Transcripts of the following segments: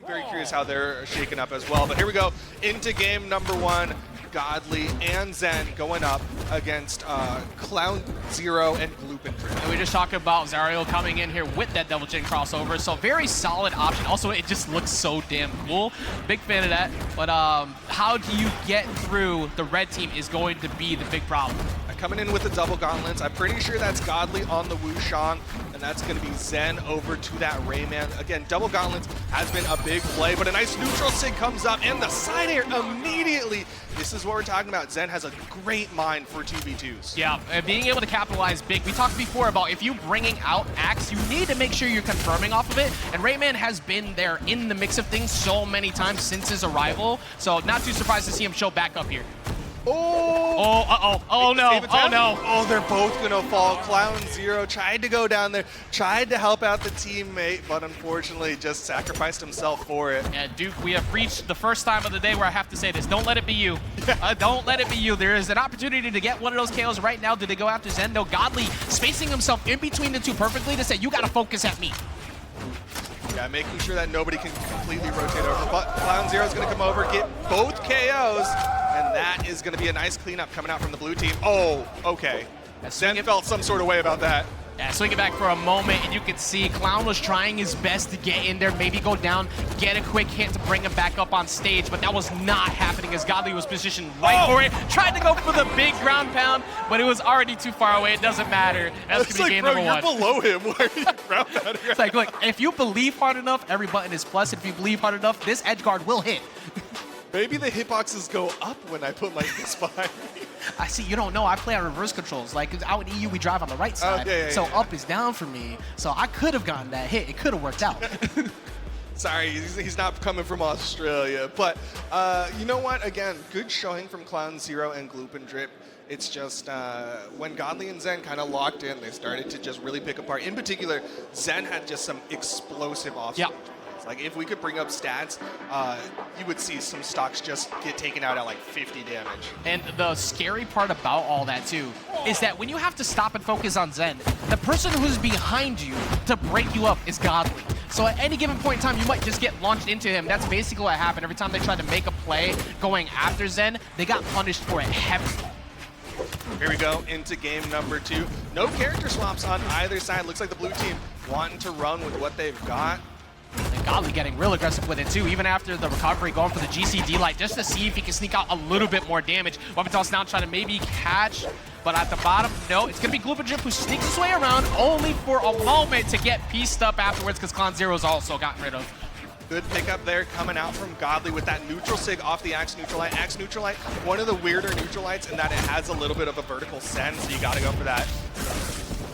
very curious how they're shaken up as well. But here we go into game number 1. Godly and Zen going up against Klown, Xero, and Gloopendrip. And we just talked about Xero coming in here with that double chin crossover, so very solid option. Also, it just looks so damn cool. Big fan of that. But how do you get through the red team is going to be the big problem. Coming in with the double gauntlets, I'm pretty sure that's Godly on the Wushang, and that's going to be Zen over to that Rayman. Again, double gauntlets has been a big play, but a nice neutral sig comes up, and the side air immediately. This is what we're talking about. Zen has a great mind for 2v2s. Yeah, and being able to capitalize big. We talked before about if you bringing out Axe, you need to make sure you're confirming off of it, and Rayman has been there in the mix of things so many times since his arrival, so not too surprised to see him show back up here. Oh! Uh-oh. Oh, no. Oh, no. Oh, they're both going to fall. Klown, Xero tried to go down there, tried to help out the teammate, but unfortunately just sacrificed himself for it. Yeah, Duke, we have reached the first time of the day where I have to say this. Don't let it be you. Don't let it be you. There is an opportunity to get one of those KOs right now. Did they go after Zen? No, Godly spacing himself in between the two perfectly to say, you got to focus at me. Yeah, making sure that nobody can completely rotate over. But Klown, Xero's going to come over, get both KOs, and that is going to be a nice cleanup coming out from the blue team. Oh, okay. Zen felt some sort of way about that. Yeah, swing it back for a moment, and you can see Klown was trying his best to get in there, maybe go down, get a quick hit to bring him back up on stage, but that was not happening as Godly was positioned right for it. Tried to go for the big ground pound, but it was already too far away. It doesn't matter. That's going to be game number 1. You're below him. Why are you ground pounding? It's like, look, if you believe hard enough, every button is plus. If you believe hard enough, this edge guard will hit. Maybe the hitboxes go up when I put my this behind me. I see, you don't know, I play on reverse controls. Like, out in EU, we drive on the right side, so up is down for me. So I could have gotten that hit. It could have worked out. Sorry, he's not coming from Australia. But you know what? Again, good showing from Klown, Xero, and Gloopendrip. It's just when Godly and Zen kind of locked in, they started to just really pick apart. In particular, Zen had just some explosive offstage. Yeah. Like, if we could bring up stats, you would see some stocks just get taken out at like 50 damage. And the scary part about all that, too, is that when you have to stop and focus on Zen, the person who's behind you to break you up is Godly. So at any given point in time, you might just get launched into him. That's basically what happened. Every time they tried to make a play going after Zen, they got punished for it heavily. Here we go into game number 2. No character swaps on either side. Looks like the blue team wanting to run with what they've got. And Godly getting real aggressive with it too, even after the recovery, going for the GCD light just to see if he can sneak out a little bit more damage. Weapon toss now trying to maybe catch, but at the bottom, no, it's going to be Gloopendrip who sneaks his way around only for a moment to get pieced up afterwards because Klown Xero's also gotten rid of. Good pickup there coming out from Godly with that neutral sig off the Axe Neutralite. Axe Neutralite, one of the weirder neutralites in that it has a little bit of a vertical send, so you got to go for that.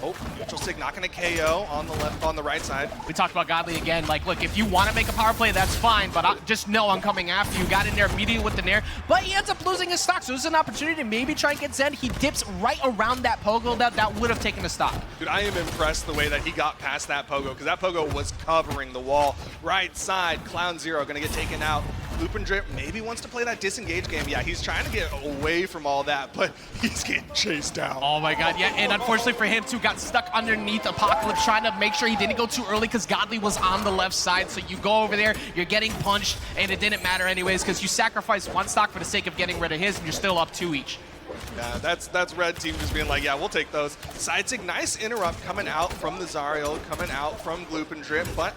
Oh, neutral sig not going to KO on the left, on the right side. We talked about Godly again. Like, look, if you want to make a power play, that's fine, but just know I'm coming after you. Got in there immediately with the Nair, but he ends up losing his stock, so this is an opportunity to maybe try and get Zen. He dips right around that pogo that would have taken a stock. Dude, I am impressed the way that he got past that pogo, because that pogo was covering the wall. Right side, Klown Xero going to get taken out. Gloopendrip maybe wants to play that disengage game. Yeah, he's trying to get away from all that, but he's getting chased down. Oh my god, yeah, and unfortunately for him too, got stuck underneath Apocalypse, trying to make sure he didn't go too early because Godly was on the left side, so you go over there, you're getting punched, and it didn't matter anyways because you sacrificed one stock for the sake of getting rid of his, and you're still up 2 each. Yeah, that's red team just being like, yeah, we'll take those. Side sig, nice interrupt coming out from the Zariel, coming out from Gloopendrip, but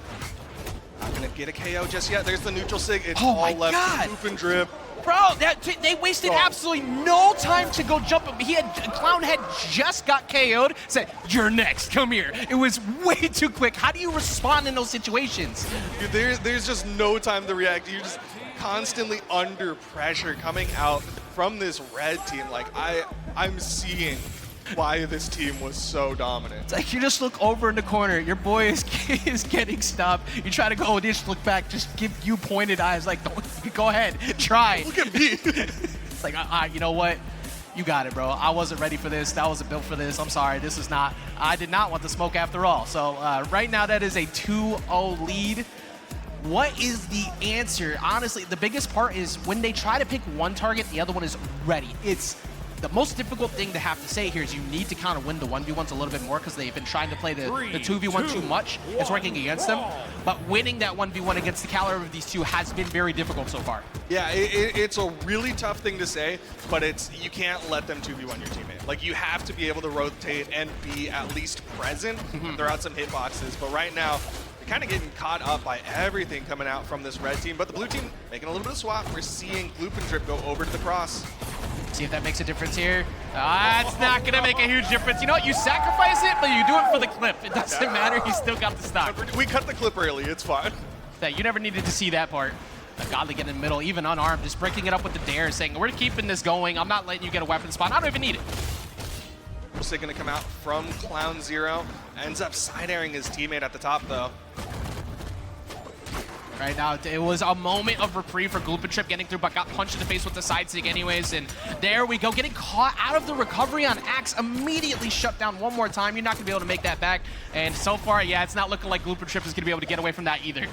not gonna get a KO just yet. There's the neutral sig. It's all left to Gloopendrip. Bro, they wasted absolutely no time to go jump him. Klown had just got KO'd, said, you're next, come here. It was way too quick. How do you respond in those situations? Dude, there's just no time to react. You're just constantly under pressure coming out from this red team. Like, I'm seeing why this team was so dominant. It's like you just look over in the corner, your boy is getting stopped. You try to go, just look back, just give you pointed eyes, like, go ahead, try. Look at me. It's like, you know what? You got it, bro. I wasn't ready for this. That wasn't built for this. I'm sorry. This is not, I did not want the smoke after all. So right now that is a 2-0 lead. What is the answer? Honestly, the biggest part is when they try to pick one target, the other one is ready. It's the most difficult thing to have to say here is you need to kind of win the 1v1s a little bit more because they've been trying to play the 2v1 too much. It's working against them. But winning that 1v1 against the caliber of these two has been very difficult so far. Yeah, it's a really tough thing to say, but you can't let them 2v1 your teammate. Like, you have to be able to rotate and be at least present, throw out some hitboxes. But right now, they're kind of getting caught up by everything coming out from this red team. But the blue team making a little bit of swap. We're seeing Gloopendrip go over to the cross. See if that makes a difference here. It's not going to make a huge difference. You know what? You sacrifice it, but you do it for the clip. It doesn't matter. You still got the stock. We cut the clip early. It's fine. You never needed to see that part. Godly getting in the middle, even unarmed, just breaking it up with the dare, saying, we're keeping this going. I'm not letting you get a weapon spot. I don't even need it. Stick going to come out from Klown Xero. Ends up side-airing his teammate at the top, though. Right now, it was a moment of reprieve for Gloopendrip getting through, but got punched in the face with the side stick anyways. And there we go, getting caught out of the recovery on Axe, immediately shut down one more time. You're not going to be able to make that back. And so far, yeah, it's not looking like Gloopendrip is going to be able to get away from that either.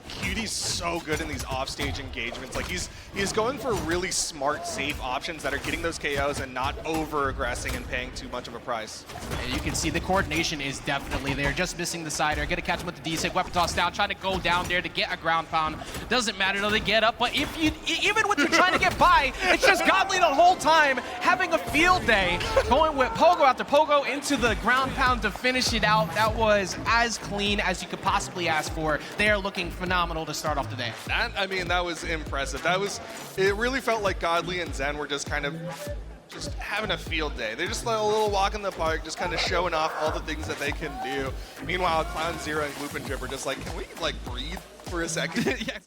Cuty's so good in these offstage engagements. Like, he's going for really smart, safe options that are getting those KOs and not over-aggressing and paying too much of a price. And you can see the coordination is definitely there. Just missing the side air. Gonna catch him with the D-Sig. Weapon toss down. Trying to go down there to get a ground pound. Doesn't matter till they get up. But if you, even when you're trying to get by, it's just Godly the whole time having a field day. Going with Pogo after Pogo into the ground pound to finish it out. That was as clean as you could possibly ask for. They are looking phenomenal to start off the day. I mean, that was impressive. It really felt like Godly and Zen were just kind of having a field day. They're just like a little walk in the park, just kind of showing off all the things that they can do. Meanwhile, Klown Xero and Gloopendrip are just like, can we like breathe for a second? Yeah.